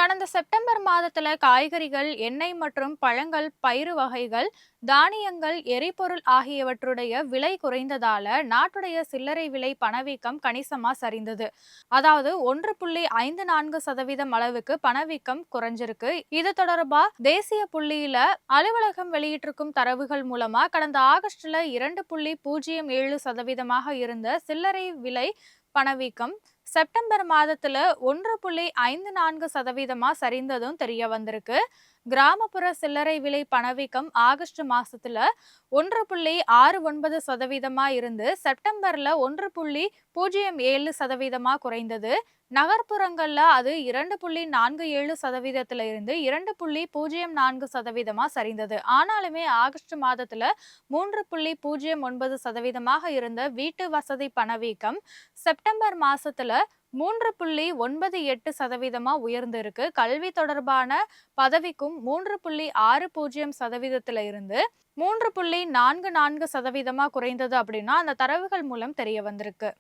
கடந்த செப்டம்பர் மாதத்துல காய்கறிகள், எண்ணெய் மற்றும் பழங்கள், பயிறு வகைகள், தானியங்கள், எரிபொருள் ஆகியவற்றுடைய விலை குறைந்ததால நாட்டுடைய சில்லறை விலை பணவீக்கம் கணிசமா சரிந்தது. அதாவது 1.54% அளவுக்கு பணவீக்கம் குறைஞ்சிருக்கு. இது தொடர்பா தேசிய புள்ளியில அலுவலகம் வெளியிட்டிருக்கும் தரவுகள் மூலமா கடந்த ஆகஸ்ட்ல 2.07% இருந்த சில்லறை விலை பணவீக்கம் செப்டம்பர் மாதத்துல 1.54% சரிந்ததும் தெரிய வந்திருக்கு. கிராமப்புற சில்லறை விலை பணவீக்கம் ஆகஸ்ட் மாசத்துல 1.69% இருந்து செப்டம்பர்ல 1.07% குறைந்தது. நகர்ப்புறங்கள்ல அது 2.47% இருந்து 2.04% சரிந்தது. ஆனாலுமே ஆகஸ்ட் மாதத்துல 3.09% இருந்த வீட்டு வசதி பணவீக்கம் செப்டம்பர் மாசத்துல 3.98% உயர்ந்திருக்கு. கல்வி தொடர்பான பதவிக்கும் 3.60% இருந்து 3.44% குறைந்தது அப்படின்னா அந்த தரவுகள் மூலம் தெரிய வந்திருக்கு.